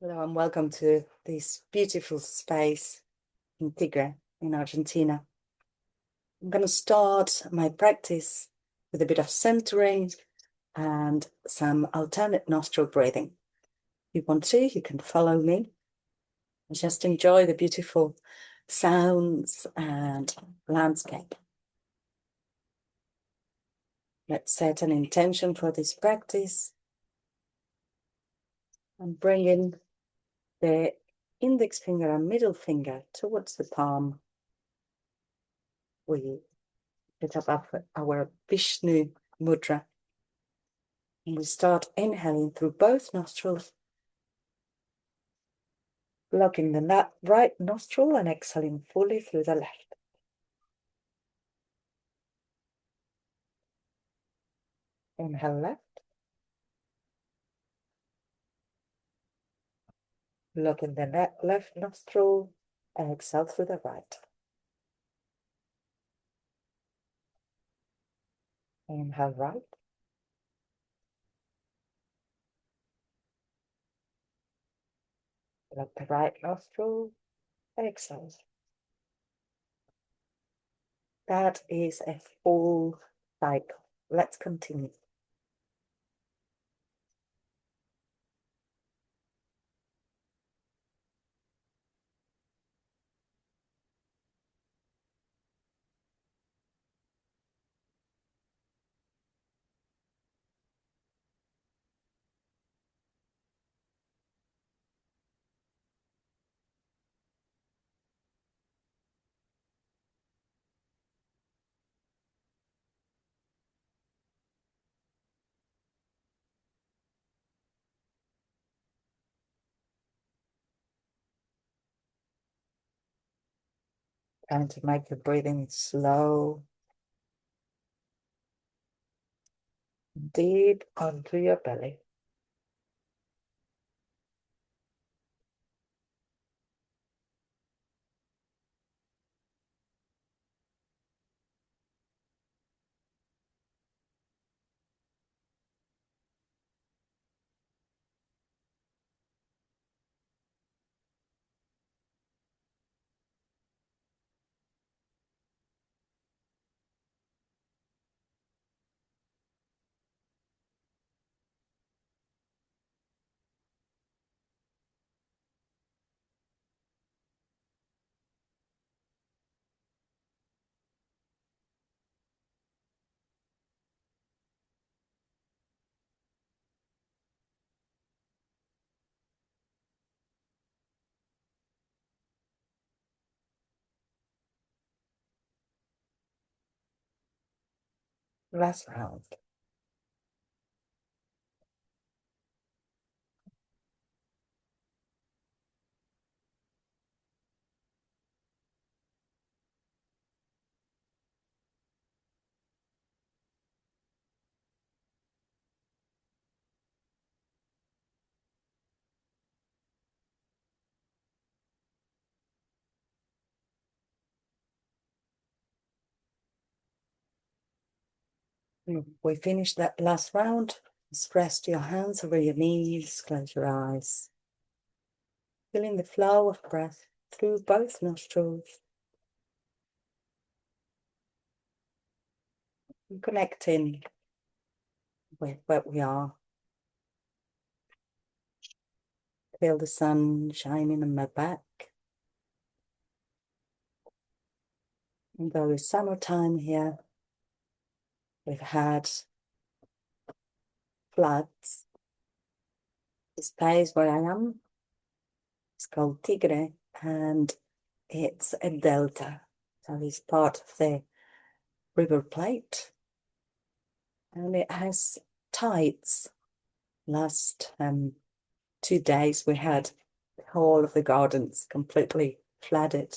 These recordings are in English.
Hello and welcome to this beautiful space in Tigre in Argentina. I'm going to start my practice with a bit of centering and some alternate nostril breathing. If you want to, you can follow me and just enjoy the beautiful sounds and landscape. Let's set an intention for this practice and bring in the index finger and middle finger towards the palm. We set up our Vishnu mudra. And we start inhaling through both nostrils, blocking the right nostril and exhaling fully through the left. Inhale left, blocking the left nostril and exhale through the right. Inhale right, block the right nostril, exhale. That is a full cycle. Let's continue. Trying to make the breathing slow, deep onto your belly. Last round. We finished that last round. Just rest your hands over your knees, close your eyes. Feeling the flow of breath through both nostrils. And connecting with where we are. Feel the sun shining on my back. And though it's summertime here, we've had floods. This place where I am is called Tigre, and it's a delta. So it's part of the river plate. And it has tides. Last 2 days we had the whole of the gardens completely flooded.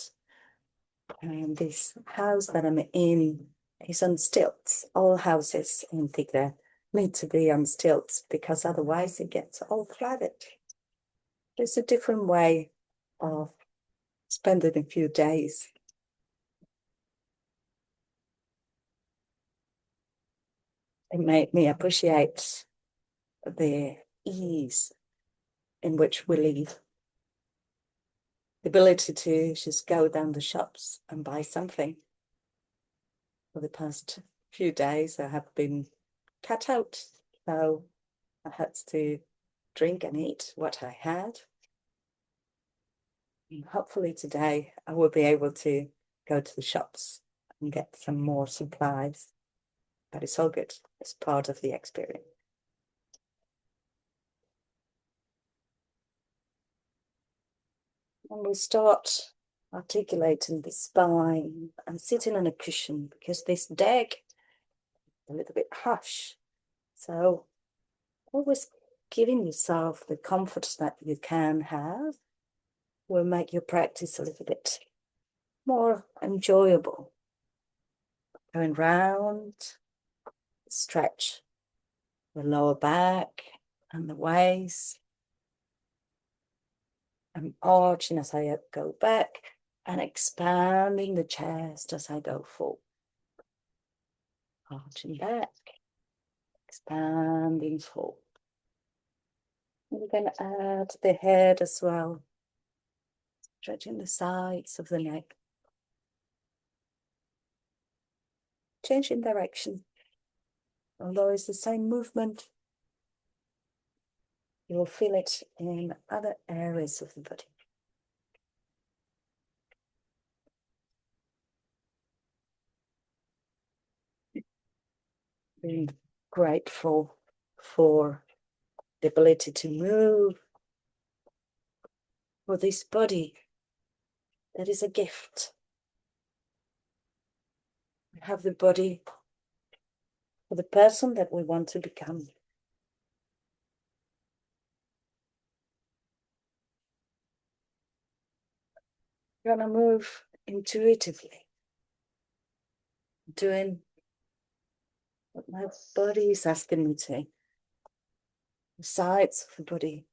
And this house that I'm in is on stilts. All houses in Tigre need to be on stilts because otherwise it gets all flooded. There's a different way of spending a few days. It made me appreciate the ease in which we live. The ability to just go down the shops and buy something. For the past few days, I have been cut out, so I had to drink and eat what I had. And hopefully today I will be able to go to the shops and get some more supplies. But it's all good. It's part of the experience. And we start articulating the spine and sitting on a cushion, because this deck is a little bit harsh. So always giving yourself the comfort that you can have will make your practice a little bit more enjoyable. Going round, stretch the lower back and the waist. I'm arching as I go back and expanding the chest as I go forward. Arching back, expanding forward. We're going to add the head as well, stretching the sides of the neck. Changing direction. Although it's the same movement, you will feel it in other areas of the body. Being grateful for the ability to move, for this body that is a gift. We have the body for the person that we want to become. We're going to move intuitively, doing what my body is asking me to. The sides of the body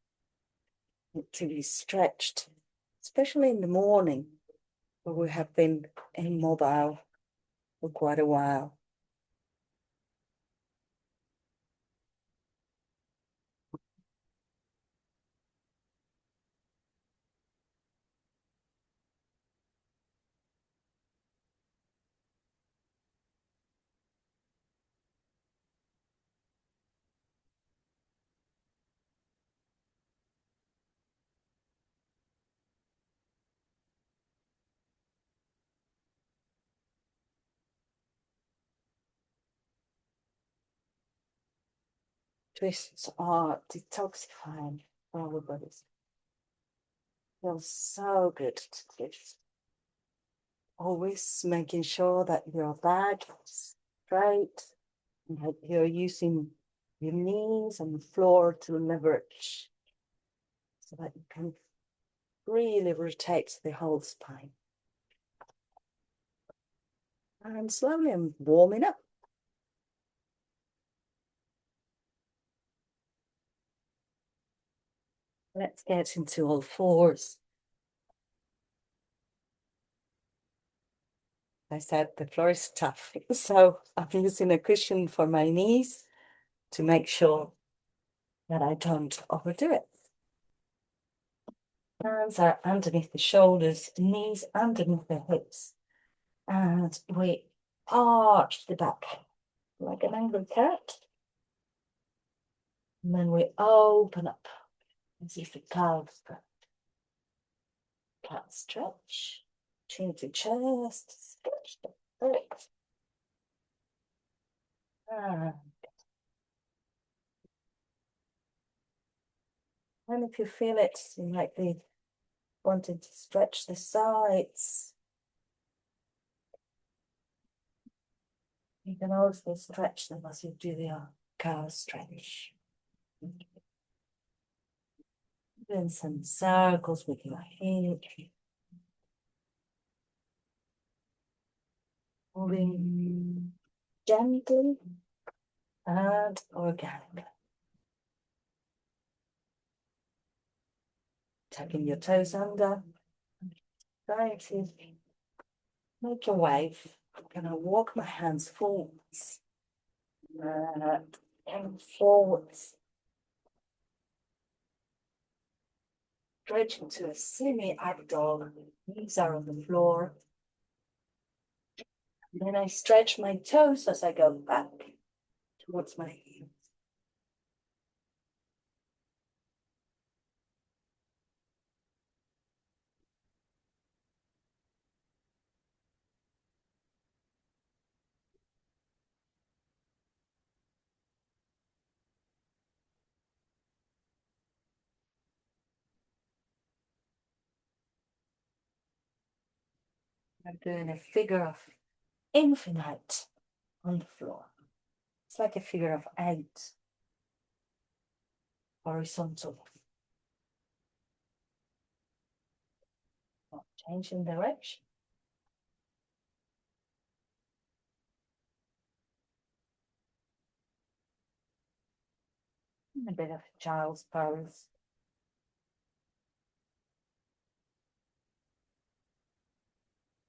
need to be stretched, especially in the morning, where we have been immobile for quite a while. Twists are detoxifying for our bodies. Feels so good to twist. Always making sure that your back is straight and that you're using your knees and the floor to leverage so that you can really rotate the whole spine. And slowly I'm warming up. Let's get into all fours. I said the floor is tough, so I'm using a cushion for my knees to make sure that I don't overdo it. Hands are underneath the shoulders, knees underneath the hips, and we arch the back like an angry cat. And then we open up as if the calves go. Cat stretch, chin to chest, stretch the foot. And if you feel it, you might be wanting to stretch the sides. You can also stretch them as you do your cow stretch. Doing some circles with your head. Moving gently and organically. Tucking your toes under. Trying to make a wave. I'm going to walk my hands forwards and forwards. stretch into a semi-up dog. Knees are on the floor. And then I stretch my toes as I go back towards my heels. I'm doing a figure of infinite on the floor. It's like a figure of 8, horizontal. Changing direction. And a bit of child's pose.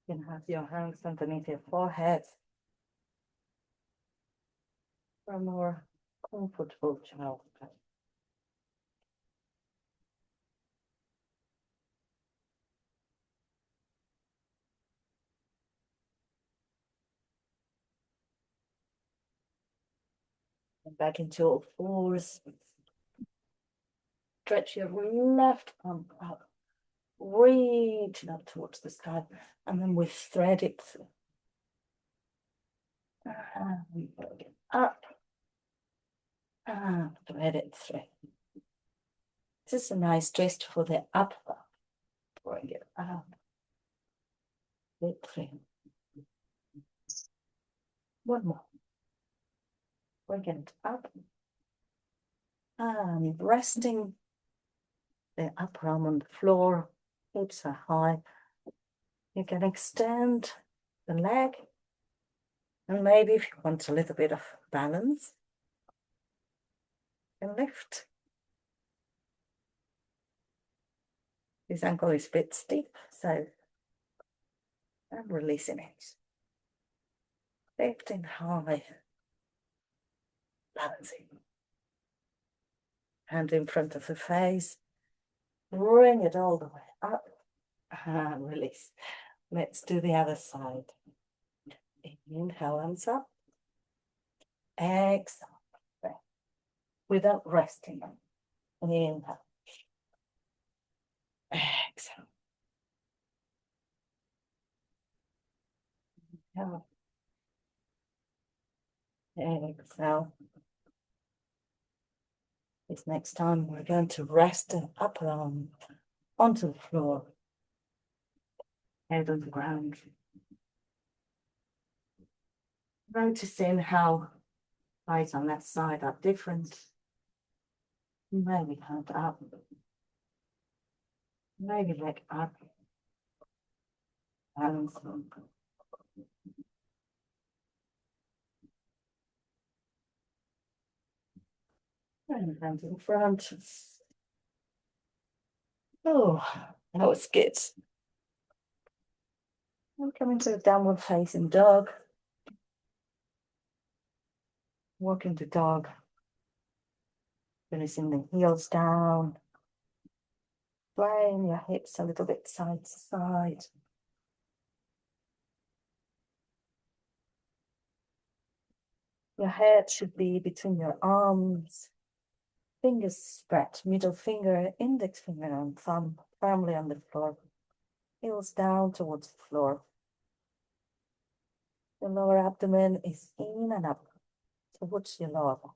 You can have your hands underneath your forehead for a more comfortable child's pose. And back into all fours. Stretch your left arm up, reaching up towards the sky, and then we thread it through. And bring it up, and thread it through. This is a nice twist for the upper. Bring it up, it through. One more. Bring it up, and resting the upper arm on the floor, hips are high. You can extend the leg, and maybe if you want a little bit of balance, you can lift. This ankle is a bit steep, so I'm releasing it. Lifting high, balancing. Hand in front of the face, bring it all the way up, and release. Let's do the other side. Inhale, hands up. Exhale, without resting. Inhale. Exhale. Inhale. Exhale. This next time we're going to rest the upper arm onto the floor, head on the ground. Noticing how right and left side are different. Maybe hand up. Maybe leg up. Hands up. And hands in front. Oh, that was good. I'm coming to a downward facing dog. Walking the dog. Releasing the heels down. Swaying your hips a little bit side to side. Your head should be between your arms. Fingers spread, middle finger, index finger, and thumb firmly on the floor. Heels down towards the floor. The lower abdomen is in and up towards your lower back.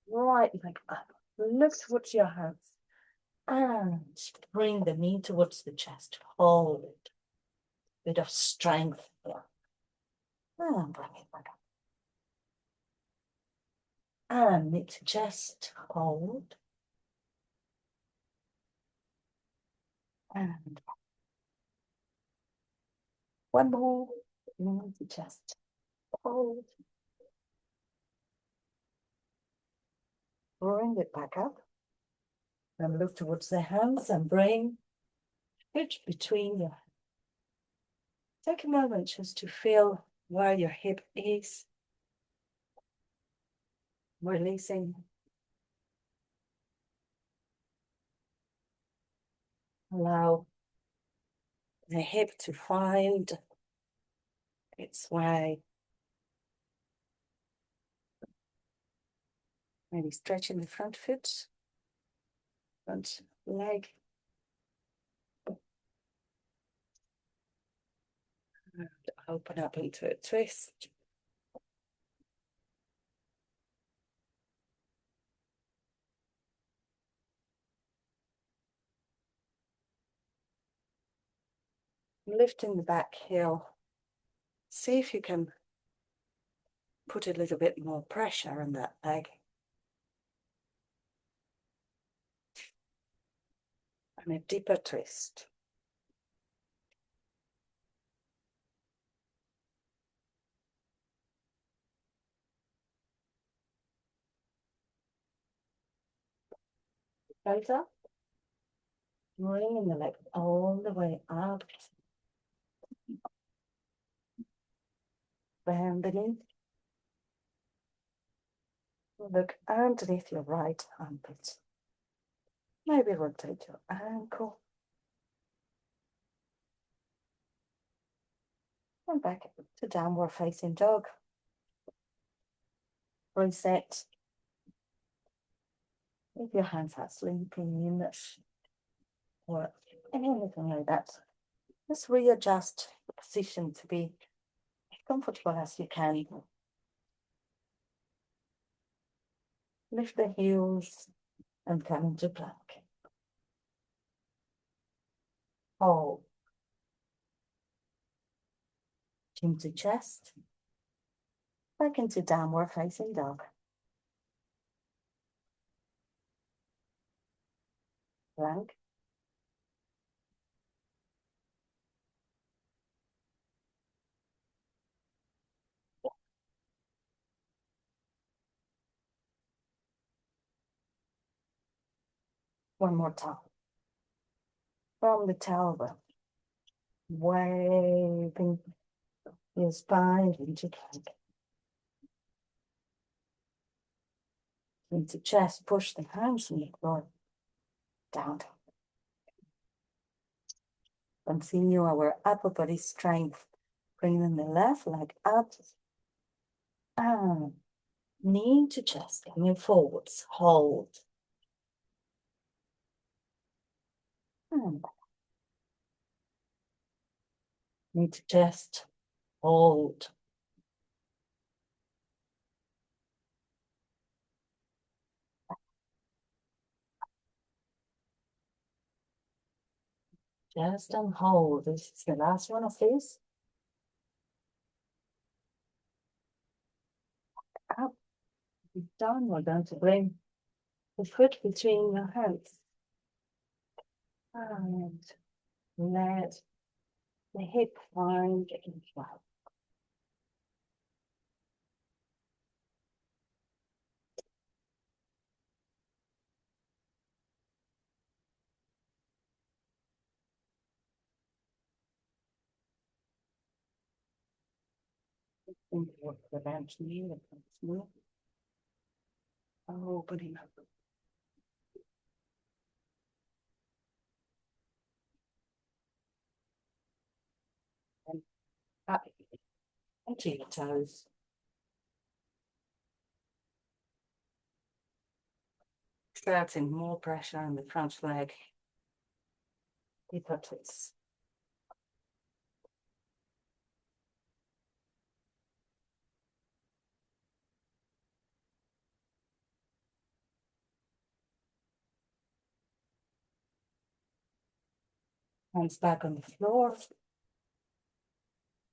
Right leg up. Look towards your hands. And bring the knee towards the chest. Hold it. Bit of strength there. And bring it back up. And knee to chest. Hold. And one more. Knee to chest. Hold. Bring it back up. And look towards the hands and bring it between your hands. Take a moment just to feel where your hip is. Releasing Allow the hip to find its way. Maybe stretching the front foot, front leg. And open up into a twist. Lifting the back heel. See if you can put a little bit more pressure on that leg. And a deeper twist. Right up. Bringing the leg all the way up. Bending. Look underneath your right armpit. Maybe rotate your ankle. And back to downward facing dog. Reset. If your hands are sleeping in or anything like that, just readjust the position to be as comfortable as you can. Lift the heels and come into plank. Hold. Chin to chest. Back into downward facing dog. Plank. One more time. From the tailbone. Waving your spine into plank. Into chest. Push the hands and the floor down. Continue our upper body strength. Bringing the left leg up. And knee to chest. Coming forwards. Hold. And back. Knee to chest. Hold. Just and hold. This is the last one of these. Up. Done. We're going to bring the foot between your hands. And let the hip find the flat. Work the bench knee, smooth. Opening up. And up into your toes. Exerting more pressure on the front leg. Deeper twist. Hands back on the floor.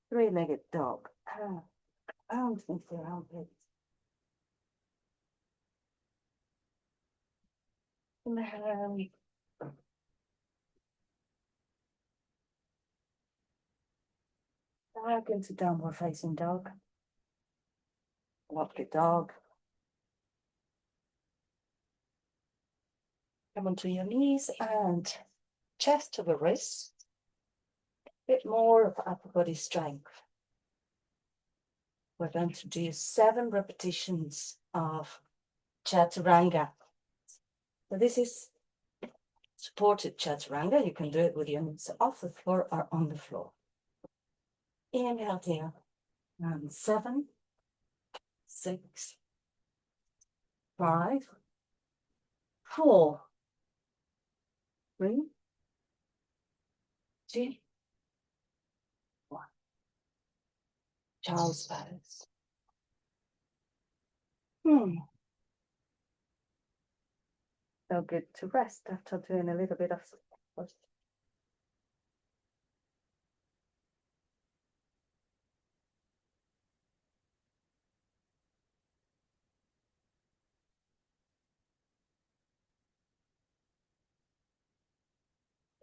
Three-legged dog. Arms into your armpits. And back into downward facing dog. Lovely dog. Come onto your knees and chest to the wrist. Bit more of upper body strength. We're going to do 7 repetitions of chaturanga. So this is supported chaturanga. You can do it with your knees off the floor or on the floor. Inhale here. And 7, 6, 5, 4, 3, 2, 1. Child's pose. So good to rest after doing a little bit of support.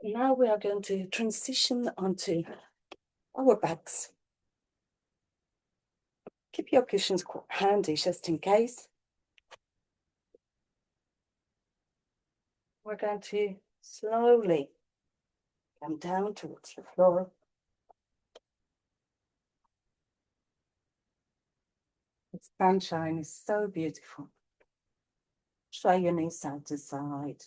Now we are going to transition onto our backs. Keep your cushions handy just in case. We're going to slowly come down towards the floor. The sunshine is so beautiful. Sway your knees side to side.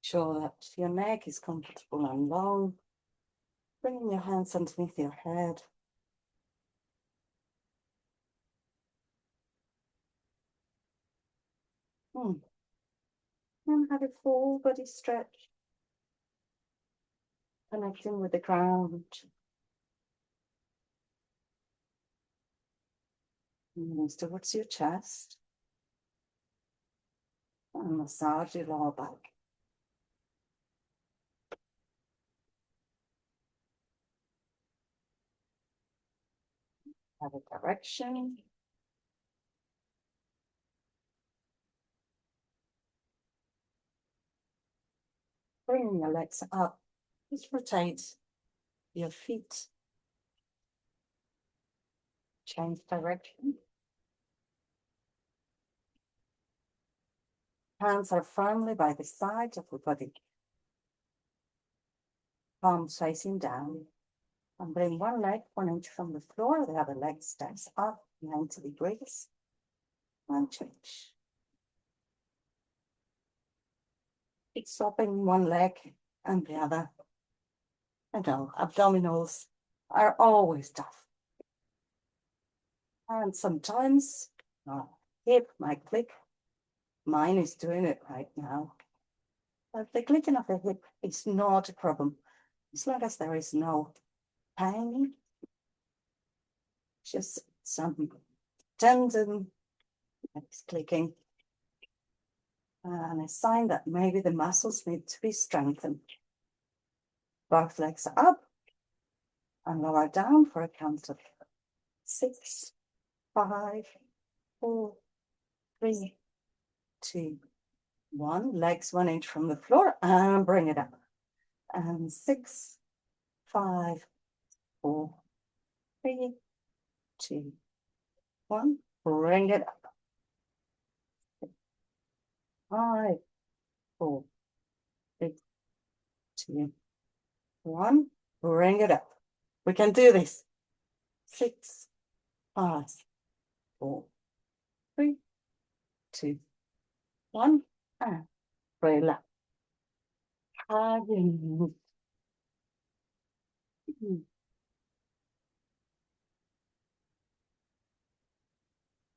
Sure that your neck is comfortable and long. Bringing your hands underneath your head. And have a full body stretch. Connecting with the ground. Knees towards your chest. And massage your lower back. Have a direction. Bring your legs up. Just rotate your feet. Change direction. Hands are firmly by the side of the body. Palms facing down. And bring one leg 1 inch from the floor. The other leg steps up 90 degrees. And change. Keep swapping one leg and the other. I know, abdominals are always tough. And sometimes our hip might click. Mine is doing it right now. But the clicking of the hip is not a problem. As long as there is no pain, just some tendon that's clicking. And a sign that maybe the muscles need to be strengthened. Both legs up and lower down for a count of 6, 5, 4, 3, 2, 1. Legs 1 inch from the floor and bring it up. And 6, 5, 4, 3, 2, 1. Bring it up. 5, 4, 3, 2, 1. Bring it up. We can do this. 6, 5, 4, 3, 2, 1. And relax.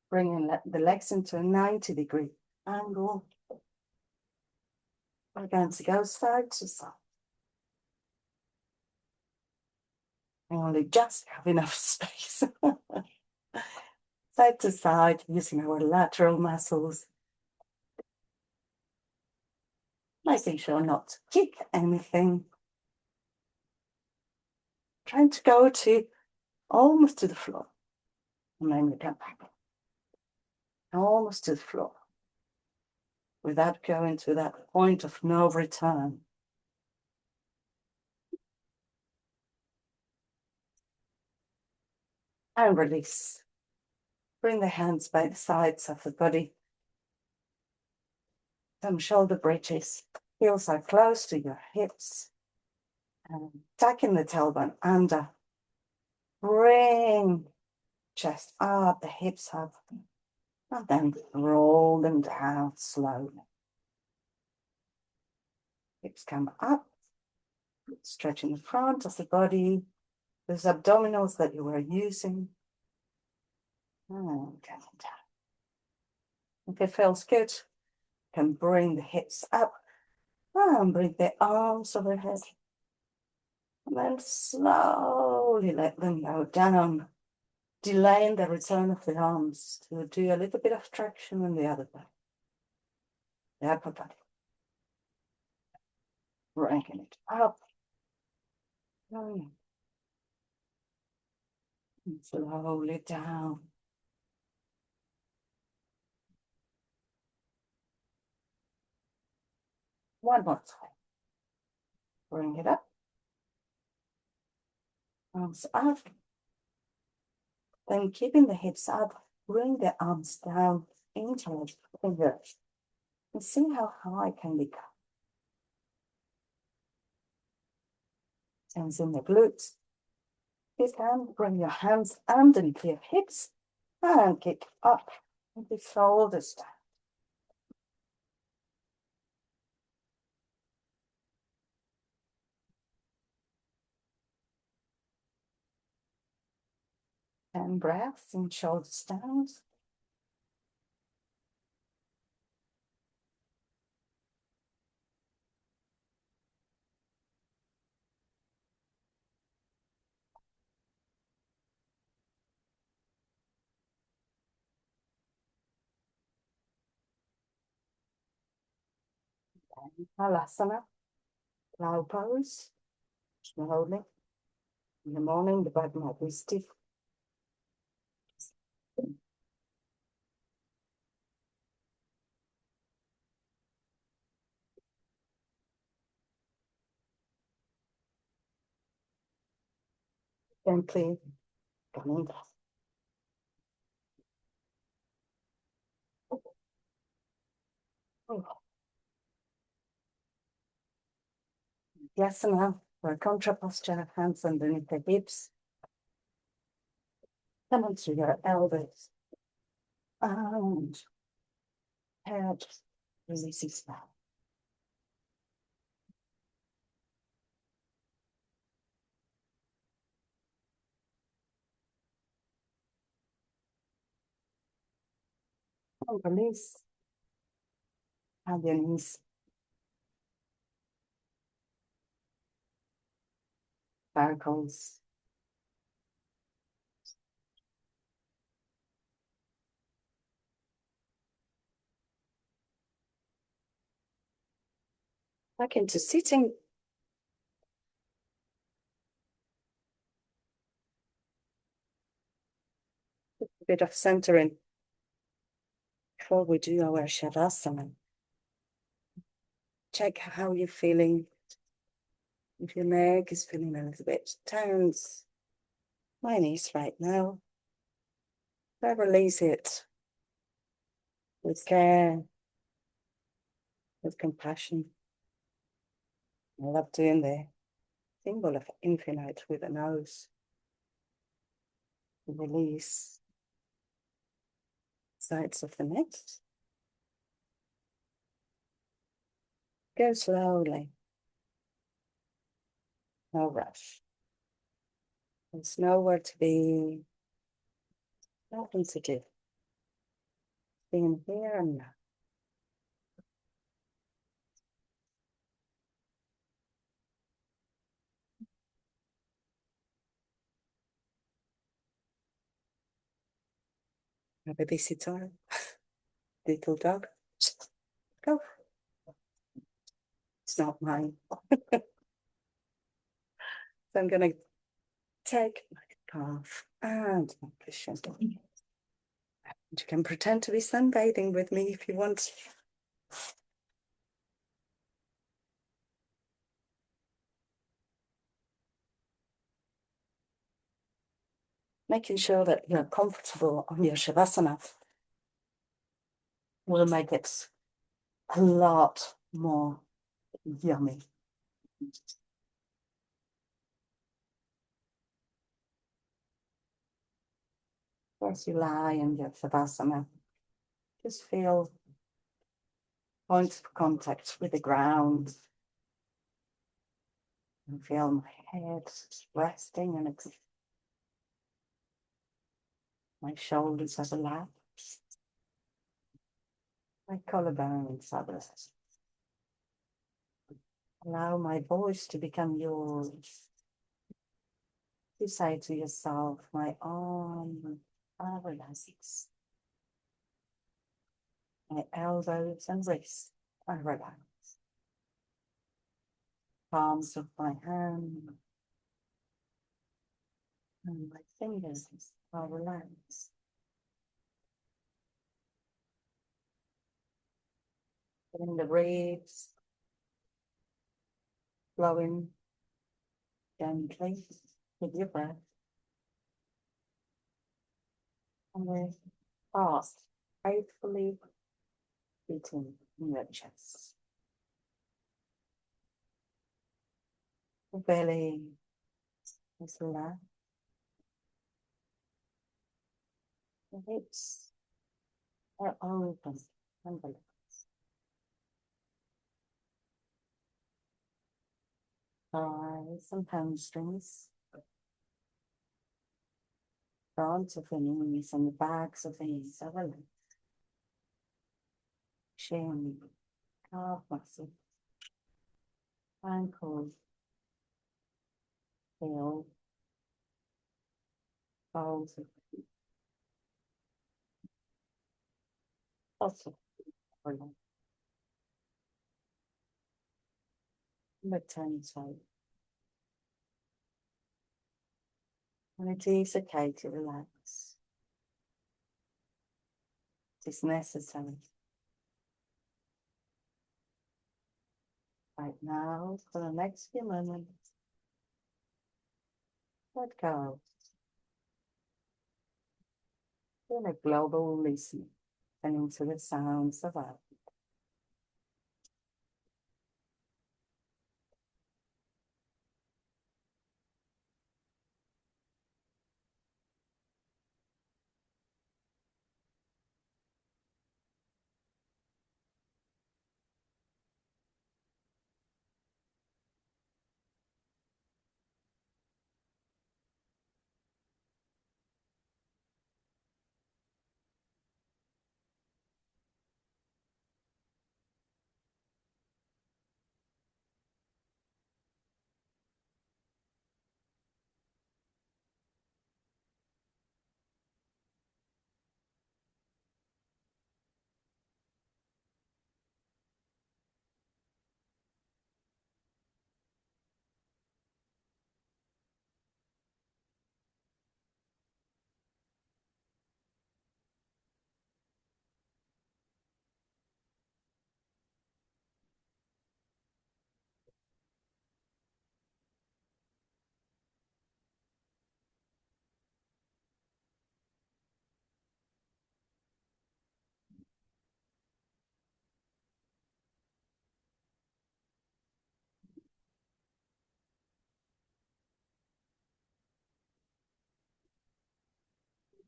Bringing the legs into a 90-degree angle. We're going to go side to side. I only just have enough space. Side to side, using our lateral muscles. Making sure not to kick anything. Trying to go to almost to the floor. And then we come back. Almost to the floor. Without going to that point of no return. And release. Bring the hands by the sides of the body. Some shoulder bridges. Heels are close to your hips. And tucking the tailbone under. Bring chest up, the hips up, and then roll them down slowly. Hips come up, stretching the front of the body, those abdominals that you were using. And down, down. If it feels good, you can bring the hips up and bring the arms overhead. And then slowly let them go down, delaying the return of the arms to do a little bit of traction in the other body, the upper body. Bringing it up. And slowly down. One more time. Bring it up. Arms up. Then keeping the hips up, bring the arms down into the fingers. And see how high it can become. Tense in the glutes. You can bring your hands underneath your hips and kick up with the shoulders down. And breaths and shoulders down. Halasana, plow pose. Slowly. In the morning, the back might be stiff. Gently coming down. Yasana, or contra posture, hands underneath the hips. Come onto your elbows. And head releases back. And release. And your knees. Circles. Back into sitting. A bit of centering before we do our Shavasana. Check how you're feeling. If your leg is feeling a little bit tense, mine is right now. I release it with care, with compassion. I love doing the symbol of infinite with the nose. Release sides of the neck. Go slowly. No rush. There's nowhere to be. Nothing to do. Being here and now. A babysitter. Little dog. Go. It's not mine. So I'm going to take my calf and my cushion. You can pretend to be sunbathing with me if you want. Making sure that you're comfortable on your Shavasana will make it a lot more yummy. As you lie in your Shavasana, just feel points of contact with the ground. And feel my head resting and my shoulders are relaxed. My collarbones are relaxed. Allow my voice to become yours. You say to yourself, my arms are relaxed. My elbows and wrists are relaxed. Palms of my hand and my fingers are relaxed. Feeling the ribs flowing gently with your breath. And the heart faithfully beating in your chest. The belly is relaxed. The hips are open and relaxed. Thighs and hamstrings, fronts of the knees and the backs of the knees are relaxed. Shin, calf muscle, ankles, heel, balls of the feet, also relaxed. The tongue side. And it is okay to relax. It is necessary. Right now, for the next few moments, let go. Feel a global listening and into the sounds of our.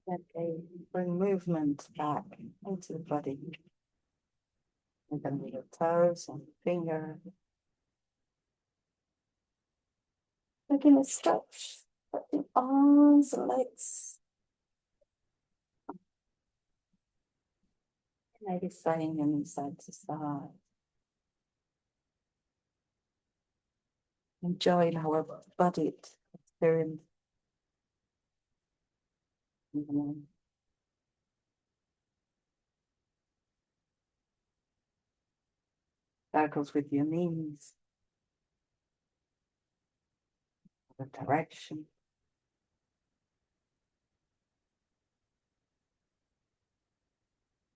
Okay, bring movement back into the body. And then with your toes and finger. Making a stretch. Put the arms and legs. Maybe swaying them side to side. Enjoy our body experience. Circles with your knees. The direction.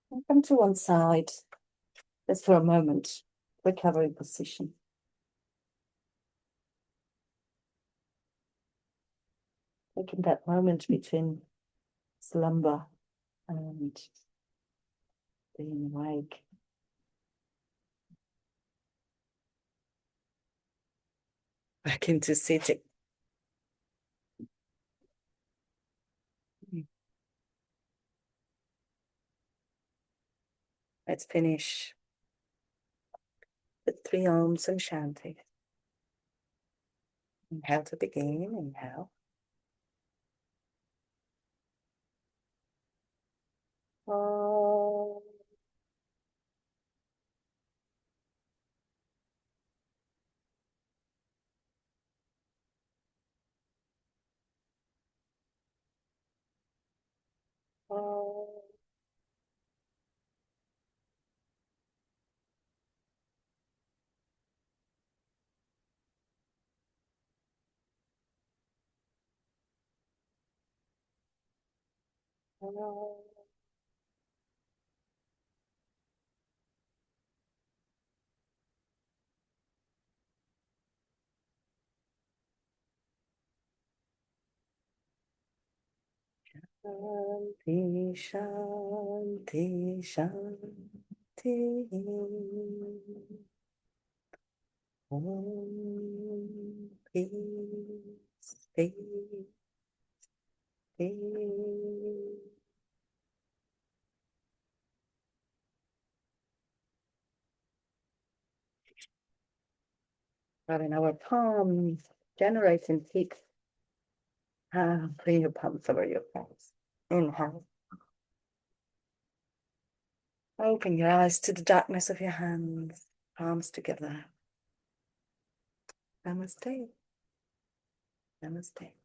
And come to one side. Just for a moment. Recovery position. Taking that moment between slumber and being awake. Back into sitting. Let's finish with 3 Oms and Shanti. Inhale to begin. Inhale. Om. Om. Om. Shanti, Shanti, Shanti. Om, peace, peace, peace. Rubbing our palms, generating heat. Bring your palms over your face. Inhale. Open your eyes to the darkness of your hands, palms together. Namaste. Namaste.